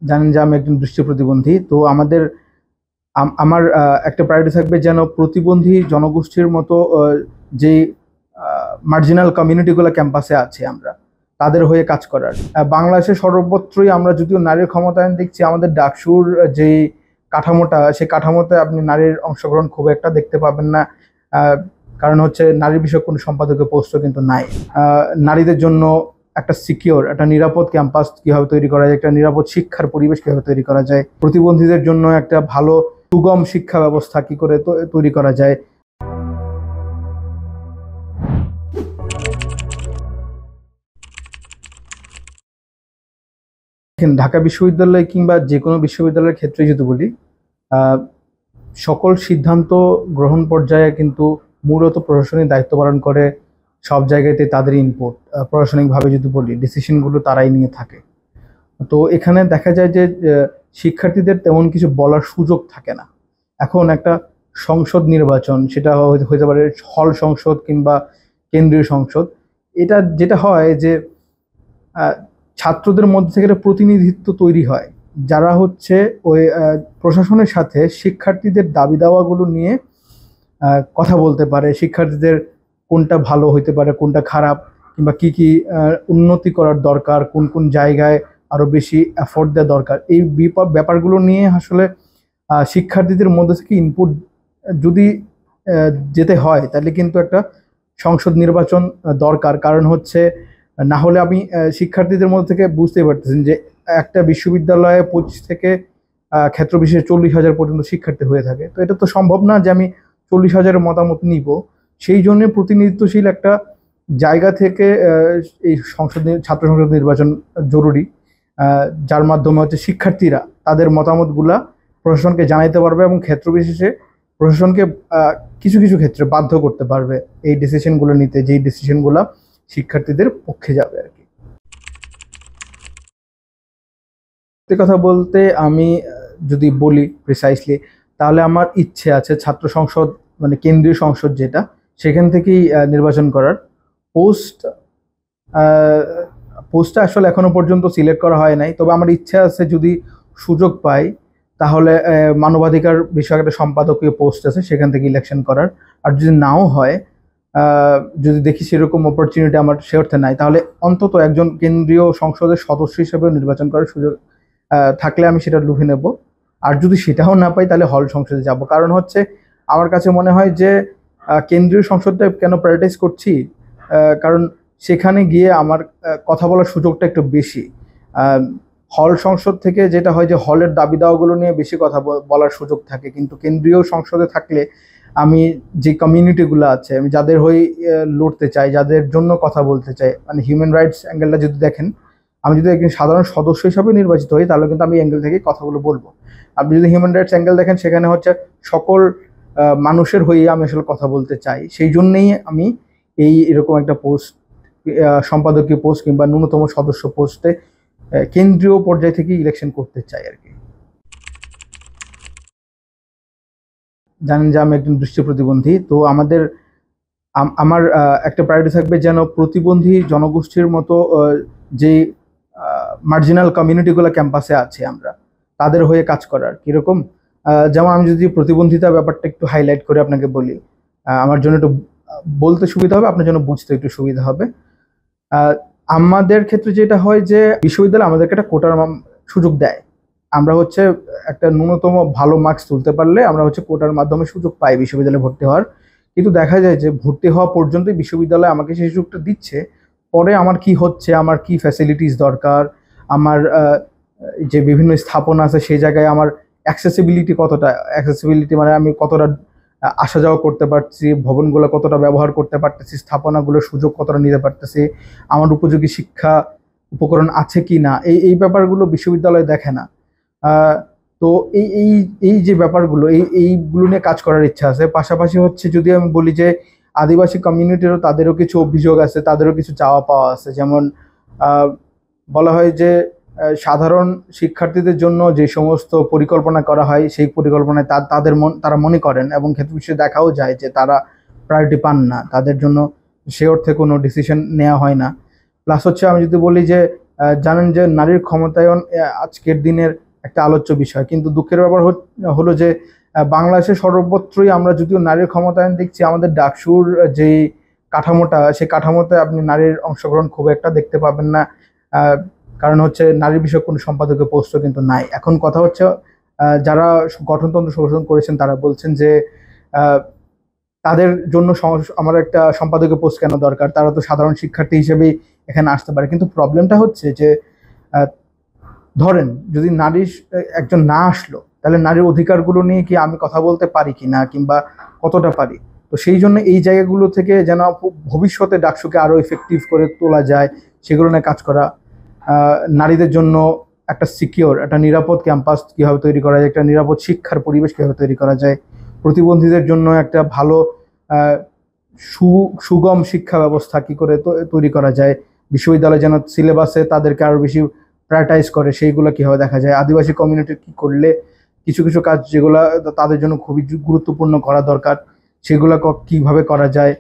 জানেন যে আমি একজন দৃষ্টি প্রতিবন্ধী। তো আমার একটা প্রায়োরিটি থাকবে যেন প্রতিবন্ধী জনগোষ্ঠীর মতো যে মার্জিনাল কমিউনিটিগুলো ক্যাম্পাসে আছে আমরা তাদের হয়ে কাজ করার। বাংলাদেশের সর্বত্রই আমরা যদিও নারীর ক্ষমতায়ন দেখছি, আমাদের ডাকসুর যে কাঠামোটা, সেই কাঠামোতে আপনি নারীর অংশগ্রহণ খুব একটা দেখতে পাবেন না। কারণ হচ্ছে নারী বিষয়ক কোনো সম্পাদকীয় পোস্টও কিন্তু নাই। নারীদের জন্য একটা সিকিউর, একটা নিরাপদ ক্যাম্পাস কিভাবে তৈরি করা যায়, একটা নিরাপদ শিক্ষার পরিবেশ কিভাবে তৈরি করা যায়, প্রতিবন্ধীদের জন্য একটা ভালো সুগম শিক্ষা ব্যবস্থা কি করে তৈরি করা যায়। ঢাকা বিশ্ববিদ্যালয় কিংবা যে কোনো বিশ্ববিদ্যালয়ের ক্ষেত্রে যদি বলি, সকল সিদ্ধান্ত গ্রহণ পর্যায়ে কিন্তু মূলত প্রশাসনিক দায়িত্ব পালন করে। সব জায়গাতে তাদের ইনপুট, প্রশাসনিকভাবে যদি বলি ডিসিশনগুলো তারাই নিয়ে থাকে। তো এখানে দেখা যায় যে শিক্ষার্থীদের তেমন কিছু বলার সুযোগ থাকে না। এখন একটা সংসদ নির্বাচন, সেটা হতে পারে হল সংসদ কিংবা কেন্দ্রীয় সংসদ। এটা যেটা হয় যে ছাত্রদের মধ্যে থেকে একটা প্রতিনিধিত্ব তৈরি হয়, যারা হচ্ছে ওই প্রশাসনের সাথে শিক্ষার্থীদের দাবি দাওয়াগুলো নিয়ে কথা বলতে পারে। শিক্ষার্থীদের কোনটা ভালো হইতে পারে, কোনটা খারাপ, কিংবা কি কি উন্নতি করার দরকার, কোন কোন জায়গায় আরো বেশি এফোর্ট দেওয়া দরকার, এই ব্যাপারগুলো নিয়ে আসলে শিক্ষার্থীদের মধ্যে থেকে ইনপুট যদি যেতে হয়, তাহলে কিন্তু একটা সংসদ নির্বাচন দরকার। কারণ হচ্ছে না হলে আমি শিক্ষার্থীদের মধ্যে থেকে বুঝতেই পারতেছেন যে একটা বিশ্ববিদ্যালয়ে 25 থেকে ক্ষেত্র বিশেষে 40,000 পর্যন্ত শিক্ষার্থী হয়ে থাকে। তো এটা তো সম্ভব না যে আমি 40,000-এর মতামত নিব। সেই জন্য প্রতিনিধিত্বশীল একটা জায়গা থেকে এই ছাত্র সংসদ নির্বাচন জরুরি, যার মাধ্যমে হচ্ছে শিক্ষার্থীরা তাদের মতামতগুলা প্রশাসনকে জানাইতে পারবে এবং ক্ষেত্র বিশেষে প্রশাসনকে কিছু কিছু ক্ষেত্রে বাধ্য করতে পারবে এই ডিসিশনগুলো নিতে, যেই ডিসিশনগুলো শিক্ষার্থীদের পক্ষে যাবে আর কি। কথা বলতে আমি যদি বলি প্রিসাইসলি, তাহলে আমার ইচ্ছে আছে ছাত্র সংসদ, মানে কেন্দ্রীয় সংসদ যেটা, সেখান থেকেই নির্বাচন করার। পোস্টটা আসলে এখনো পর্যন্ত সিলেক্ট করা হয় নাই, তবে আমার ইচ্ছা আছে যদি সুযোগ পাই তাহলে মানবাধিকার বিষয়ক একটা সম্পাদকীয় পোস্ট আছে, সেখান থেকে ইলেকশন করার। আর যদি নাও হয়, যদি দেখি সেরকম অপরচুনিটি আমার সে অর্থে নাই, তাহলে অন্তত একজন কেন্দ্রীয় সংসদের সদস্য হিসেবে নির্বাচন করার সুযোগ থাকলে আমি সেটা লুফে নেব। আর যদি সেটাও না পাই তাহলে হল সংসদে যাব। কারণ হচ্ছে আমার কাছে মনে হয় যে কেন্দ্রীয় সংসদটা কেন প্রায়োরিটাইজ করছি, কারণ সেখানে গিয়ে আমার কথা বলার সুযোগটা একটু বেশি। হল সংসদ থেকে যেটা হয় যে হলের দাবি দাওয়াগুলো নিয়ে বেশি কথা বলার সুযোগ থাকে, কিন্তু কেন্দ্রীয় সংসদে থাকলে আমি যে কমিউনিটিগুলো আছে, আমি যাদের হয়ে লড়তে চাই, যাদের জন্য কথা বলতে চাই, মানে হিউম্যান রাইটস অ্যাঙ্গেলটা যদি দেখেন, আমি যদি একজন সাধারণ সদস্য হিসাবে নির্বাচিত হই তাহলে কিন্তু আমি অ্যাঙ্গেল থেকে কথাগুলো বলবো। আপনি যদি হিউম্যান রাইটস অ্যাঙ্গেল দেখেন, সেখানে হচ্ছে সকল মানুষের হয়ে আমি আসলে কথা বলতে চাই। সেই জন্যেই আমি এরকম একটা পোস্ট, সম্পাদকীয় পোস্ট কিংবা ন্যূনতম সদস্য পোস্টে কেন্দ্রীয় পর্যায় থেকে ইলেকশন করতে চাই আর কি। জানেন যে আমি একজন দৃষ্টি প্রতিবন্ধী। তো আমার একটা প্রায়োরিটি থাকবে যেন প্রতিবন্ধী জনগোষ্ঠীর মতো যে মার্জিনাল কমিউনিটিগুলো ক্যাম্পাসে আছে আমরা তাদের হয়ে কাজ করার। কিরকম, যেমন আমি যদি প্রতিবন্ধিতা ব্যাপারটা একটু হাইলাইট করে আপনাকে বলি, আমার জন্য একটু বলতে সুবিধা হবে, আপনার জন্য বুঝতে একটু সুবিধা হবে। আমাদের ক্ষেত্রে যেটা হয় যে বিশ্ববিদ্যালয় আমাদেরকে একটা কোটার সুযোগ দেয়। আমরা হচ্ছে একটা ন্যূনতম ভালো মার্কস তুলতে পারলে আমরা হচ্ছে কোটার মাধ্যমে সুযোগ পাই বিশ্ববিদ্যালয়ে ভর্তি হওয়ার। কিন্তু দেখা যায় যে ভর্তি হওয়া পর্যন্তই বিশ্ববিদ্যালয় আমাকে সেই সুযোগটা দিচ্ছে, পরে আমার কি হচ্ছে, আমার কি ফ্যাসিলিটিস দরকার, আমার যে বিভিন্ন স্থাপনা আছে সেই জায়গায় আমার অ্যাক্সেসিবিলিটি মানে আমি কতটা আসা যাওয়া করতে পারছি, ভবনগুলো কতটা ব্যবহার করতে পারতেছি, স্থাপনাগুলোর সুযোগ কতটা নিতে পারতেছি, আমার উপযোগী শিক্ষা উপকরণ আছে কি না, এই ব্যাপারগুলো বিশ্ববিদ্যালয় দেখে না। তো এই এই এই যে ব্যাপারগুলো, এইগুলো নিয়ে কাজ করার ইচ্ছা আছে। পাশাপাশি হচ্ছে যদি আমি বলি যে আদিবাসী কমিউনিটিরও তাদেরও কিছু অভিযোগ আছে, তাদেরও কিছু চাওয়া পাওয়া আছে। যেমন বলা হয় যে সাধারণ শিক্ষার্থীদের জন্য যে সমস্ত পরিকল্পনা করা হয়, সেই পরিকল্পনায় তারা মনে করেন এবং ক্ষেত্র বিশেষে দেখাও যায় যে তারা প্রায়োরিটি পান না, তাদের জন্য সে অর্থে কোনো ডিসিশন নেওয়া হয় না। প্লাস হচ্ছে আমি যদি বলি যে জানেন যে নারীর ক্ষমতায়ন আজকের দিনের একটা আলোচ্য বিষয়, কিন্তু দুঃখের ব্যাপার হলো যে বাংলাদেশের সর্বত্রই আমরা যদিও নারীর ক্ষমতায়ন দেখছি, আমাদের ডাকসুর যে কাঠামোটা, সেই কাঠামোতে আপনি নারীর অংশগ্রহণ খুব একটা দেখতে পাবেন না। কারণ হচ্ছে নারী বিষয়ক কোনো সম্পাদকীয় পোস্টও কিন্তু নাই। এখন কথা হচ্ছে যারা গঠনতন্ত্র সংশোধন করেছেন তারা বলছেন যে তাদের জন্য আমার একটা সম্পাদকীয় পোস্ট কেন দরকার, তারা তো সাধারণ শিক্ষার্থী হিসেবেই এখানে আসতে পারে। কিন্তু প্রবলেমটা হচ্ছে যে ধরেন যদি নারী একজন না আসলো, তাহলে নারীর অধিকারগুলো নিয়ে কি আমি কথা বলতে পারি কি না, কিংবা কতটা পারি। তো সেই জন্য এই জায়গাগুলো থেকে যেন ভবিষ্যতে ডাকসুকে আরো ইফেক্টিভ করে তোলা যায়, সেগুলো নিয়ে কাজ করা। নারীদের জন্য একটা সিকিউর, একটা নিরাপদ ক্যাম্পাস কীভাবে তৈরি করা যায়, একটা নিরাপদ শিক্ষার পরিবেশ কীভাবে তৈরি করা যায়, প্রতিবন্ধীদের জন্য একটা ভালো সুগম শিক্ষা ব্যবস্থা কী করে তৈরি করা যায়, বিশ্ববিদ্যালয় যেন সিলেবাসে তাদেরকে আরও বেশি প্রায়োরিটাইজ করে সেইগুলো কীভাবে দেখা যায়, আদিবাসী কমিউনিটির কী করলে কিছু কিছু কাজ যেগুলো তাদের জন্য খুবই গুরুত্বপূর্ণ করা দরকার, সেগুলো কীভাবে করা যায়,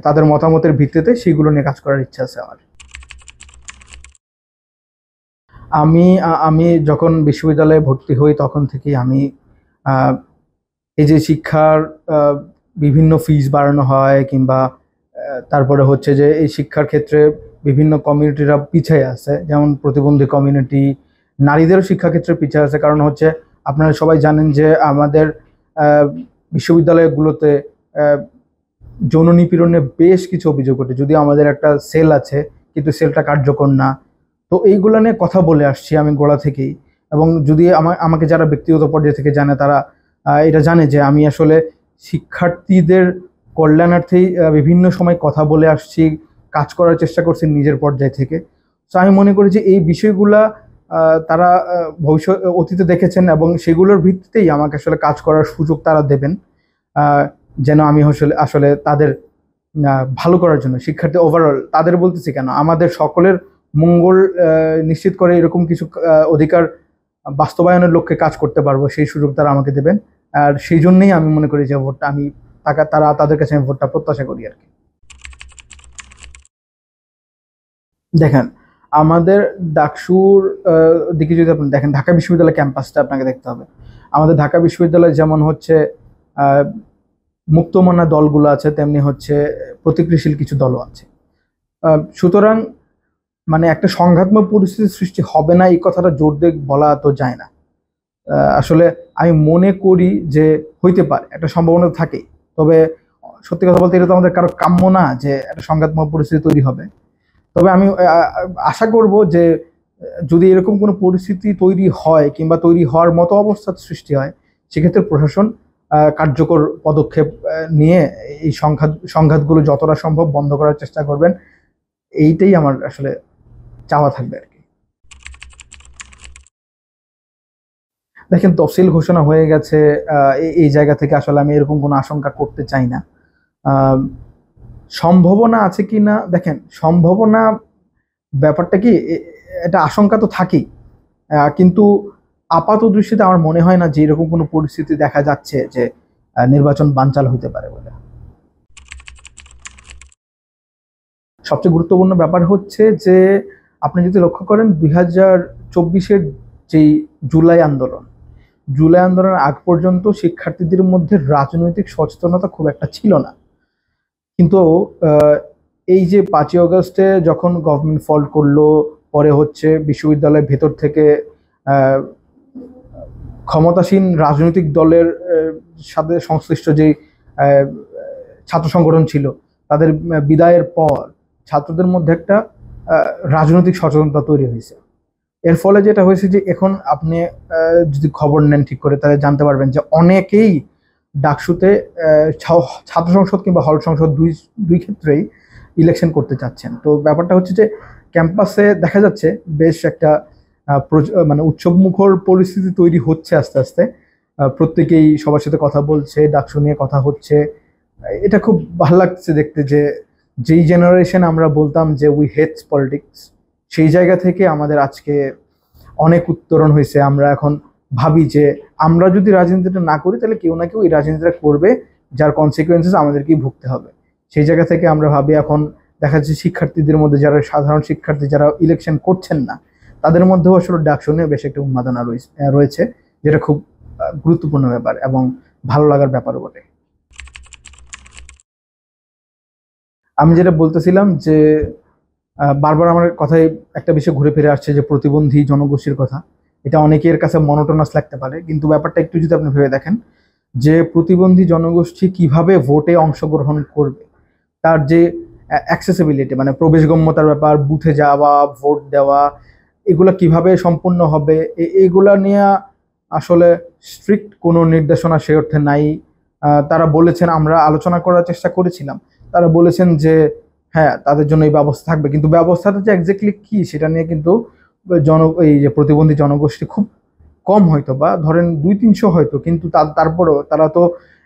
তাদের মতামতের ভিত্তিতে সেইগুলো নিয়ে কাজ করার ইচ্ছা আছে আমার। আমি যখন বিশ্ববিদ্যালয়ে ভর্তি হই তখন থেকেই আমি এই যে শিক্ষার বিভিন্ন ফিস বাড়ানো হয়, কিংবা তারপরে হচ্ছে যে এই শিক্ষার ক্ষেত্রে বিভিন্ন কমিউনিটিরা পিছিয়ে আছে, যেমন প্রতিবন্ধী কমিউনিটি, নারীদেরও শিক্ষাক্ষেত্রে পিছিয়ে আছে। কারণ হচ্ছে আপনারা সবাই জানেন যে আমাদের বিশ্ববিদ্যালয়গুলোতে যৌন নিপীড়নের বেশ কিছু অভিযোগ ওঠে, যদিও আমাদের একটা সেল আছে কিন্তু সেলটা কার্যকর না। তো এইগুলো নিয়ে কথা বলে আসছি আমি গোড়া থেকেই, এবং যদি আমাকে যারা ব্যক্তিগত পর্যায় থেকে জানে তারা এটা জানে যে আমি আসলে শিক্ষার্থীদের কল্যাণার্থেই বিভিন্ন সময় কথা বলে আসছি, কাজ করার চেষ্টা করছি নিজের পর্যায় থেকে। তো আমি মনে করি যে এই বিষয়গুলা তারা অতীতে দেখেছেন, এবং সেগুলোর ভিত্তিতেই আমাকে আসলে কাজ করার সুযোগ তারা দেবেন, যেন আমি আসলে তাদের ভালো করার জন্য, শিক্ষার্থী ওভারঅল তাদের বলতেছি কেন, আমাদের সকলের মঙ্গল নিশ্চিত করে এরকম কিছু অধিকার বাস্তবায়নের লক্ষ্যে কাজ করতে পারবো, সেই সুযোগ তারা আমাকে দেবেন। আর সেই জন্যই আমি মনে করি যে ভোটটা আমি তাদের কাছে আমি ভোটটা প্রত্যাশা করি আর কি। দেখেন, আমাদের ডাকসুর দিকে যদি আপনি দেখেন, ঢাকা বিশ্ববিদ্যালয় ক্যাম্পাসটা আপনাকে দেখতে হবে। আমাদের ঢাকা বিশ্ববিদ্যালয় যেমন হচ্ছে মুক্তমনা দলগুলো আছে, তেমনি হচ্ছে প্রতিক্রিয়াশীল কিছু দলও আছে। সুতরাং মানে একটা সংঘাতময় পরিস্থিতির সৃষ্টি হবে না এই কথাটা জোর দিয়ে বলা তো যায় না। আসলে আমি মনে করি যে হইতে পারে, একটা সম্ভাবনা থাকেই। তবে সত্যি কথা বলতে এটা তো আমাদের কারো কাম্য না যে একটা সংঘাতময় পরিস্থিতি তৈরি হবে। তবে আমি আশা করব যে যদি এরকম কোনো পরিস্থিতি তৈরি হয়, কিংবা তৈরি হওয়ার মতো অবস্থার সৃষ্টি হয়, সেক্ষেত্রে প্রশাসন কার্যকর পদক্ষেপ নিয়ে এই সংঘাতগুলো যতটা সম্ভব বন্ধ করার চেষ্টা করবেন। এইটাই আমার আসলে চাওয়া থাকবে আর কি। দেখেন, তফসিল ঘোষণা হয়ে গেছে, এই জায়গা থেকে আসলে আমি এরকম কোনো আশঙ্কা করতে চাই না। সম্ভাবনা আছে কি না, দেখেন সম্ভাবনা ব্যাপারটা কি, এটা আশঙ্কা তো থাকেই, কিন্তু আপাত দৃষ্টিতে আমার মনে হয় না যে এরকম কোনো পরিস্থিতি দেখা যাচ্ছে যে নির্বাচন বানচাল হইতে পারে বলে। সবচেয়ে গুরুত্বপূর্ণ ব্যাপার হচ্ছে যে আপনি যদি লক্ষ্য করেন 2024-এর যেই জুলাই আন্দোলনের আগ পর্যন্ত শিক্ষার্থীদের মধ্যে রাজনৈতিক সচেতনতা খুব একটা ছিল না। কিন্তু এই যে 5ই আগস্টে যখন গভর্নমেন্ট ফল করলো, পরে হচ্ছে বিশ্ববিদ্যালয়ের ভেতর থেকে ক্ষমতাসীন রাজনৈতিক দলের সাথে সংশ্লিষ্ট যে ছাত্র সংগঠন ছিল, তাদের বিদায়ের পর ছাত্রদের মধ্যে একটা রাজনৈতিক সচেতনতা তৈরি হয়েছে। এর ফলে যেটা হয়েছে যে এখন আপনি যদি খবর নেন ঠিক করে, তাহলে জানতে পারবেন যে অনেকেই ডাকসুতে ছাত্র সংসদ কিংবা হল সংসদ দুই ক্ষেত্রেই ইলেকশন করতে চাচ্ছেন। তো ব্যাপারটা হচ্ছে যে ক্যাম্পাসে দেখা যাচ্ছে বেশ একটা মানে উৎসবমুখর পরিস্থিতি তৈরি হচ্ছে আস্তে আস্তে। প্রত্যেকেই সবার সাথে কথা বলছে, ডাকসু নিয়ে কথা হচ্ছে। এটা খুব ভালো লাগছে দেখতে যে যেই জেনারেশন আমরা বলতাম যে উই হেটস পলিটিক্স, সেই জায়গা থেকে আমাদের আজকে অনেক উত্তরণ হয়েছে। আমরা এখন ভাবি যে আমরা যদি রাজনীতিটা না করি তাহলে কেউ না কেউ এই রাজনীতিটা করবে, যার কনসিকুয়েন্সেস আমাদেরকেই ভুগতে হবে। সেই জায়গা থেকে আমরা ভাবি এখন দেখা যাচ্ছে শিক্ষার্থীদের মধ্যে যারা সাধারণ শিক্ষার্থী যারা ইলেকশন করছেন না, তাদের মধ্যেও আসলে ডাকসু নিয়ে বেশ একটা উন্মাদনা রয়েছে, যেটা খুব গুরুত্বপূর্ণ ব্যাপার এবং ভালো লাগার ব্যাপারও বটে। আমি যেটা বলতেছিলাম যে বারবার আমার কথায় একটা বিষয় ঘুরে ফিরে আসছে যে প্রতিবন্ধী জনগোষ্ঠীর কথা। এটা অনেকের কাছে মনোটোনাস লাগতে পারে, কিন্তু ব্যাপারটা একটু যদি আপনি ভেবে দেখেন যে প্রতিবন্ধী জনগোষ্ঠী কিভাবে ভোটে অংশগ্রহণ করবে, তার যে অ্যাক্সেসিবিলিটি মানে প্রবেশগম্যতার ব্যাপার, বুথে যাওয়া, ভোট দেওয়া, এগুলা কিভাবে সম্পূর্ণ হবে, এগুলা নিয়ে আসলে স্ট্রিক্ট কোনো নির্দেশনা সে অর্থে নাই। তারা বলেছেন, আমরা আলোচনা করার চেষ্টা করেছিলাম, তারা বলেছেন যে হ্যাঁ তাদের জন্য এই ব্যবস্থা থাকবে, কিন্তু ব্যবস্থাটা যে এক্স্যাক্টলি কি সেটা নিয়ে কিন্তু এই যে প্রতিবন্ধী জনগোষ্ঠী খুব কম, হয়তো বা ধরেন 200-300 হয়তো, কিন্তু তারপরেও তারা তো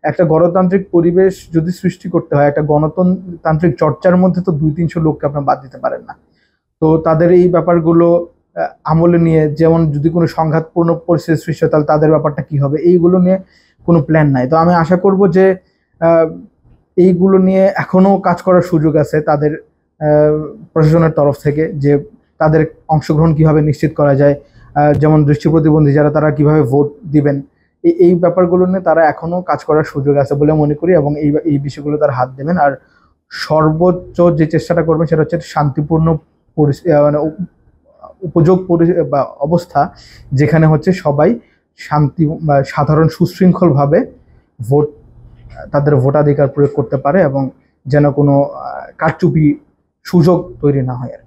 একটা গণতান্ত্রিক পরিবেশ যদি সৃষ্টি করতে হয়, একটা গণতান্ত্রিক চর্চার মধ্যে তো 200-300 লোককে আপনার বাদ দিতে পারেন না। তো তাদের এই ব্যাপারগুলো আমলে নিয়ে, যেমন যদি কোনো সংঘাতপূর্ণ পরিস্থিতি সৃষ্টি হয় তাহলে তাদের ব্যাপারটা কি হবে, এইগুলো নিয়ে কোনো প্ল্যান নাই। তো আমি আশা করব যে এইগুলো নিয়ে এখনো কাজ করার সুযোগ আছে তাদের প্রশাসনের তরফ থেকে, যে তাদের অংশগ্রহণ কিভাবে নিশ্চিত করা যায়, যেমন দৃষ্টি প্রতিবন্ধী যারা, তারা কিভাবে ভোট দিবেন, এই ব্যাপারগুলো নিয়ে তারা এখনো কাজ করার সুযোগ আছে বলে মনে করি, এবং এই বিষয়গুলো তারা হাত দেবেন। আর সর্বোচ্চ যে চেষ্টাটা করবেন সেটা হচ্ছে শান্তিপূর্ণ মানে উপযোগ বা অবস্থা, যেখানে হচ্ছে সবাই শান্তি বা সাধারণ সুশৃঙ্খলভাবে ভোট, তাদের ভোটাধিকার প্রয়োগ করতে পারে এবং যেন কোনো কারচুপি সুযোগ তৈরি না হয় আর কি।